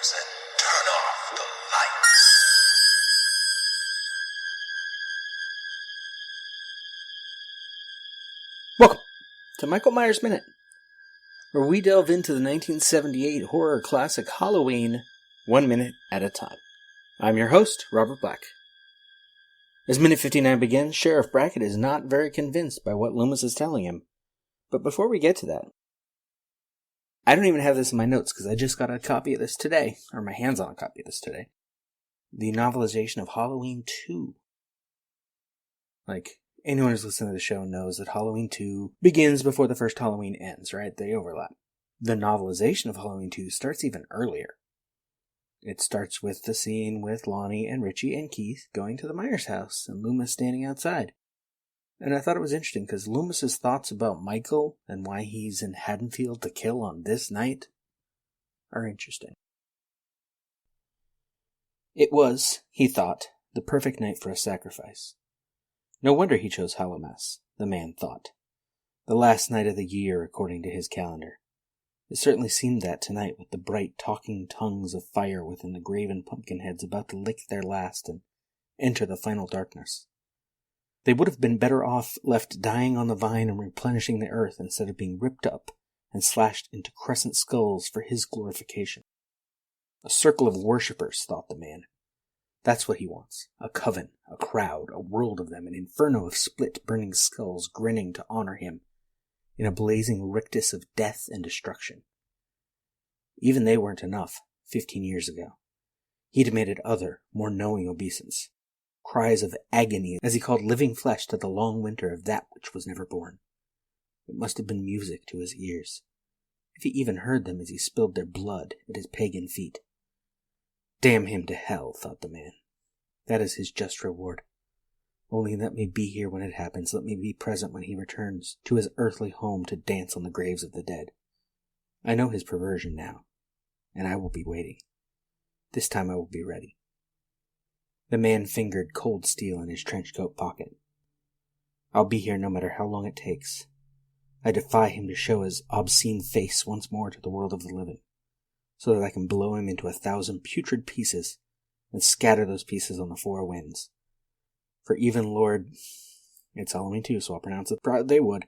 windows and turn off the lights. Welcome to Michael Myers Minute, where we delve into the 1978 horror classic Halloween 1 minute at a time. I'm your host, Robert Black. As Minute 59 begins, Sheriff Brackett is not very convinced by what Loomis is telling him. But before we get to that, I don't even have this in my notes because I just got a copy of this today, or my hands on a copy of this today. The novelization of Halloween 2. Anyone who's listening to the show knows that Halloween 2 begins before the first Halloween ends, right? They overlap. The novelization of Halloween 2 starts even earlier. It starts with the scene with Lonnie and Richie and Keith going to the Myers house and Loomis standing outside. And I thought it was interesting because Loomis's thoughts about Michael and why he's in Haddonfield to kill on this night are interesting. It was, he thought, the perfect night for a sacrifice. No wonder he chose Hallowmas, the man thought. The last night of the year, according to his calendar. It certainly seemed that tonight, with the bright talking tongues of fire within the graven pumpkin heads about to lick their last and enter the final darkness. They would have been better off left dying on the vine and replenishing the earth instead of being ripped up and slashed into crescent skulls for his glorification. A circle of worshippers, thought the man. That's what he wants. A coven, a crowd, a world of them, an inferno of split, burning skulls grinning to honor him in a blazing rictus of death and destruction. Even they weren't enough 15 years ago. He demanded other, more knowing obeisance. Cries of agony as he called living flesh to the long winter of that which was never born. It must have been music to his ears, if he even heard them as he spilled their blood at his pagan feet. Damn him to hell, thought the man. That is his just reward. Only let me be here when it happens. Let me be present when he returns to his earthly home to dance on the graves of the dead. I know his perversion now, and I will be waiting. This time I will be ready. The man fingered cold steel in his trench coat pocket. I'll be here no matter how long it takes. I defy him to show his obscene face once more to the world of the living, so that I can blow him into 1,000 putrid pieces and scatter those pieces on the four winds. For even Lord... It's Halloween 2, so I'll pronounce it they would.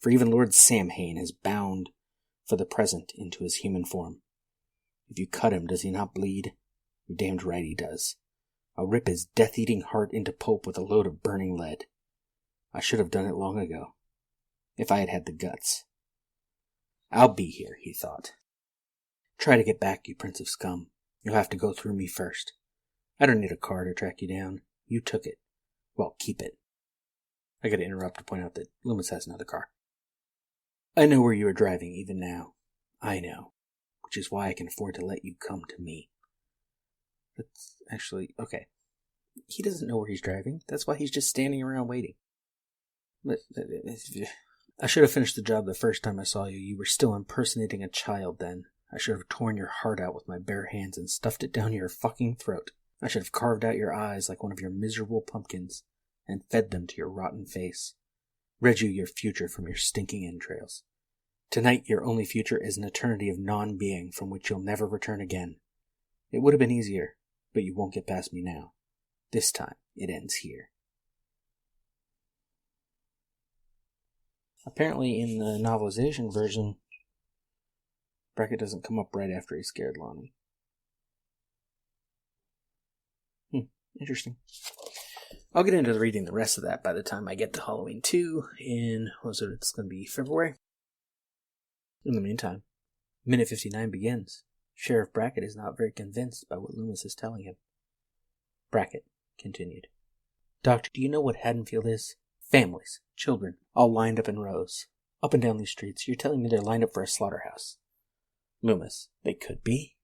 For even Lord Samhain is bound for the present into his human form. If you cut him, does he not bleed? You're damned right he does. I'll rip his death-eating heart into pulp with a load of burning lead. I should have done it long ago, if I had had the guts. I'll be here, he thought. Try to get back, you prince of scum. You'll have to go through me first. I don't need a car to track you down. You took it. Well, keep it. I gotta interrupt to point out that Loomis has another car. I know where you are driving even now. I know. Which is why I can afford to let you come to me. That's actually... okay. He doesn't know where he's driving. That's why he's just standing around waiting. But I should have finished the job the first time I saw you. You were still impersonating a child then. I should have torn your heart out with my bare hands and stuffed it down your fucking throat. I should have carved out your eyes like one of your miserable pumpkins and fed them to your rotten face. Read you your future from your stinking entrails. Tonight your only future is an eternity of non-being from which you'll never return again. It would have been easier, but you won't get past me now. This time, it ends here. Apparently in the novelization version, Brackett doesn't come up right after he scared Lonnie. Interesting. I'll get into reading the rest of that by the time I get to Halloween 2 in, it's going to be February. In the meantime, Minute 59 begins. Sheriff Brackett is not very convinced by what Loomis is telling him. Brackett continued. Doctor, do you know what Haddonfield is? Families, children, all lined up in rows. Up and down these streets. You're telling me they're lined up for a slaughterhouse. Loomis, they could be.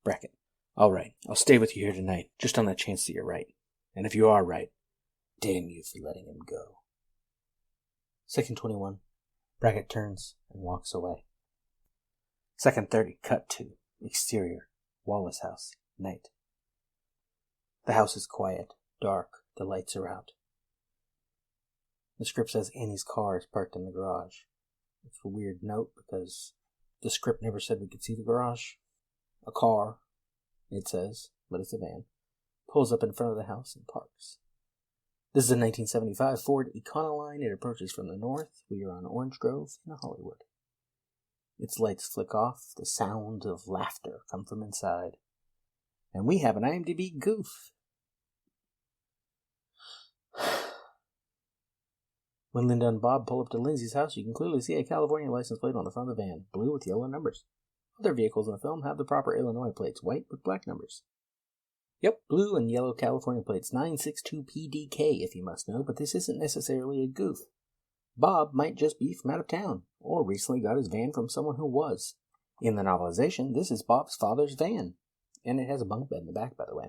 Brackett, all right, I'll stay with you here tonight, just on the chance that you're right. And if you are right, damn you for letting him go. Second 21. Brackett turns and walks away. Second 30. Cut to. Exterior. Wallace house. Night. The house is quiet, dark, the lights are out. The script says Annie's car is parked in the garage. It's a weird note because the script never said we could see the garage. A car, it says, but it's a van, pulls up in front of the house and parks. This is a 1975 Ford Econoline. It approaches from the north. We are on Orange Grove in Hollywood. Its lights flick off. The sound of laughter come from inside. And we have an IMDb goof. When Lynda and Bob pull up to Lindsay's house, you can clearly see a California license plate on the front of the van, blue with yellow numbers. Other vehicles in the film have the proper Illinois plates, white with black numbers. Yep, blue and yellow California plates, 962PDK if you must know, but this isn't necessarily a goof. Bob might just be from out of town, or recently got his van from someone who was. In the novelization, this is Bob's father's van, and it has a bunk bed in the back, by the way.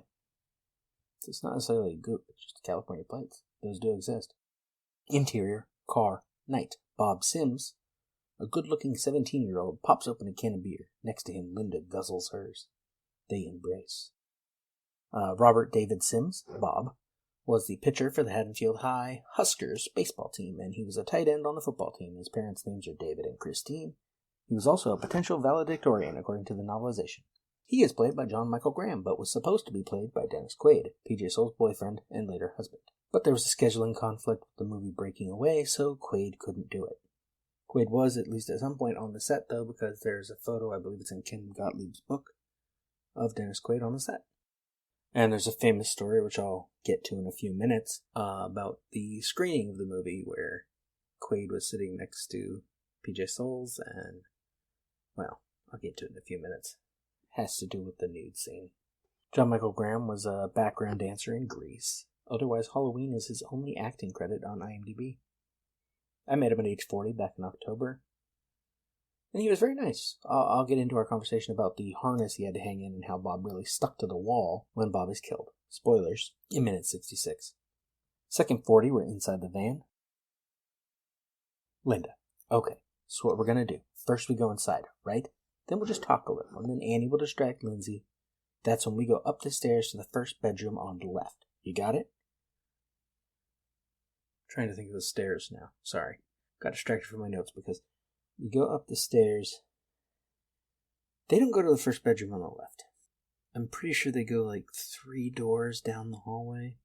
So it's not necessarily a goof, it's just California plates. Those do exist. Interior, car, night. Bob Sims, a good-looking 17-year-old, pops open a can of beer. Next to him, Lynda guzzles hers. They embrace. Robert David Sims, Bob, was the pitcher for the Haddonfield High Huskers baseball team, and he was a tight end on the football team. His parents' names are David and Christine. He was also a potential valedictorian, according to the novelization. He is played by John Michael Graham, but was supposed to be played by Dennis Quaid, PJ Soul's boyfriend and later husband. But there was a scheduling conflict with the movie breaking away, so Quaid couldn't do it. Quaid was, at least at some point, on the set, though, because there's a photo, I believe it's in Kim Gottlieb's book, of Dennis Quaid on the set. And there's a famous story, which I'll get to in a few minutes, about the screening of the movie where Quaid was sitting next to PJ Souls, and, well, I'll get to it in a few minutes. It has to do with the nude scene. John Michael Graham was a background dancer in Grease. Otherwise, Halloween is his only acting credit on IMDb. I met him at age 40 back in October, and he was very nice. I'll get into our conversation about the harness he had to hang in and how Bob really stuck to the wall when Bob is killed. Spoilers, in minute 66. Second 40, we're inside the van. Lynda. Okay, so what we're going to do. First we go inside, right? Then we'll just talk a little, and then Annie will distract Lindsay. That's when we go up the stairs to the first bedroom on the left. You got it? Trying to think of the stairs now. Sorry. Got distracted from my notes because you go up the stairs. They don't go to the first bedroom on the left. I'm pretty sure they go like 3 doors down the hallway.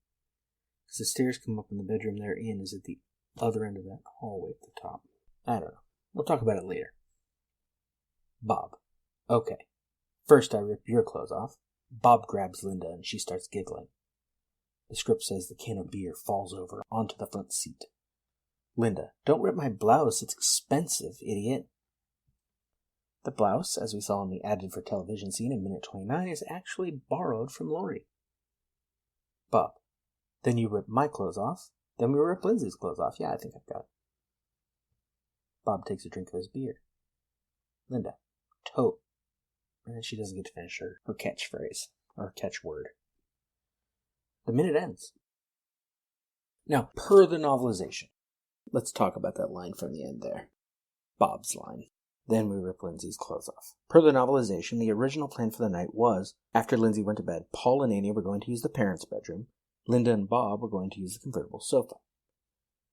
Because the stairs come up and the bedroom they're in is at the other end of that hallway at the top. I don't know. We'll talk about it later. Bob. Okay. First I rip your clothes off. Bob grabs Lynda and she starts giggling. The script says the can of beer falls over onto the front seat. Lynda, don't rip my blouse, it's expensive, idiot. The blouse, as we saw in the added for television scene in minute 29, is actually borrowed from Lori. Bob, then you rip my clothes off, then we rip Lindsay's clothes off. Yeah, I think I've got it. Bob takes a drink of his beer. Lynda, tote. And she doesn't get to finish her catchphrase, or catchword. The minute ends. Now, per the novelization, let's talk about that line from the end there. Bob's line. Then we rip Lindsay's clothes off. Per the novelization, the original plan for the night was, after Lindsay went to bed, Paul and Annie were going to use the parents' bedroom. Lynda and Bob were going to use the convertible sofa.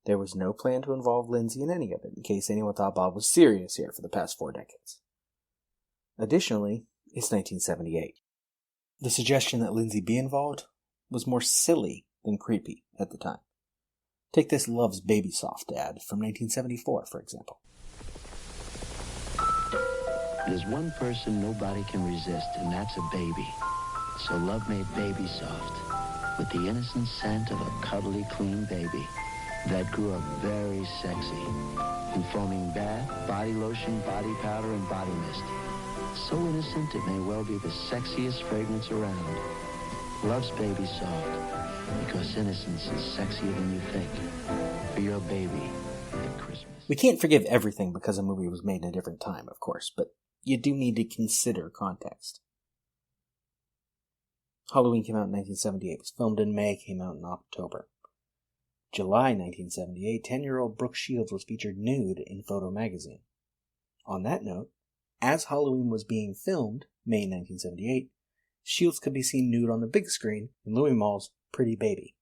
There was no plan to involve Lindsay in any of it, in case anyone thought Bob was serious here for the past 4 decades. Additionally, it's 1978. The suggestion that Lindsay be involved was more silly than creepy at the time. Take this Love's Baby Soft ad from 1974, for example. There's one person nobody can resist, and that's a baby. So Love made Baby Soft with the innocent scent of a cuddly, clean baby that grew up very sexy in foaming bath, body lotion, body powder, and body mist. So innocent it may well be the sexiest fragrance around. Love's Baby Soft, because innocence is sexier than you think. For your baby at Christmas. We can't forgive everything because a movie was made in a different time, of course, but you do need to consider context. Halloween came out in 1978. It was filmed in May, came out in October. July 1978, 10-year-old Brooke Shields was featured nude in Photo magazine. On that note, as Halloween was being filmed, May 1978, Shields could be seen nude on the big screen in Louis Malle's Pretty Baby.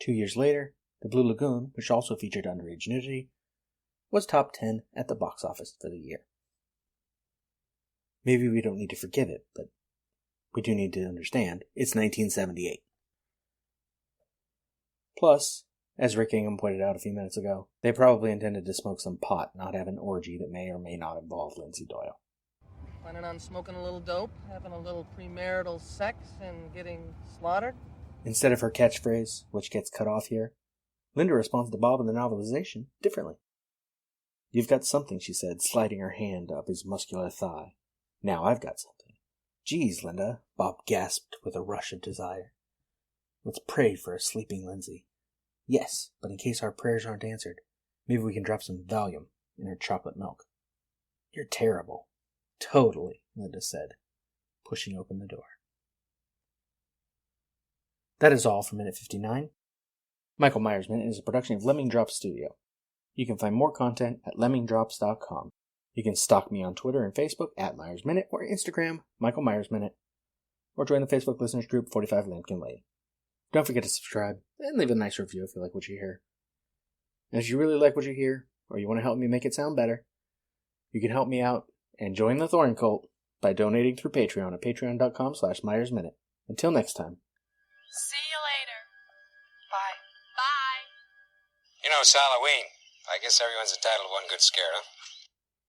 2 years later, The Blue Lagoon, which also featured underage nudity, was top 10 at the box office for the year. Maybe we don't need to forgive it, but we do need to understand it's 1978. Plus, as Rick Ingham pointed out a few minutes ago, they probably intended to smoke some pot, not have an orgy that may or may not involve Lindsay Doyle. Planning on smoking a little dope, having a little premarital sex, and getting slaughtered? Instead of her catchphrase, which gets cut off here, Lynda responds to Bob in the novelization differently. "You've got something," she said, sliding her hand up his muscular thigh. "Now I've got something." "Geez, Lynda," Bob gasped with a rush of desire. "Let's pray for a sleeping Lindsay." "Yes, but in case our prayers aren't answered, maybe we can drop some Valium in her chocolate milk." "You're terrible." "Totally," Lynda said, pushing open the door. That is all for Minute 59. Michael Myers Minute is a production of Lemming Drops Studio. You can find more content at lemmingdrops.com. You can stalk me on Twitter and Facebook at Myers Minute, or Instagram, Michael Myers Minute, or join the Facebook listeners group 45 Lampkin Lane. Don't forget to subscribe and leave a nice review if you like what you hear. And if you really like what you hear, or you want to help me make it sound better, you can help me out and join the Thorn Cult by donating through Patreon at patreon.com/MyersMinute. Until next time. See you later. Bye. Bye. You know, it's Halloween. I guess everyone's entitled to one good scare, huh?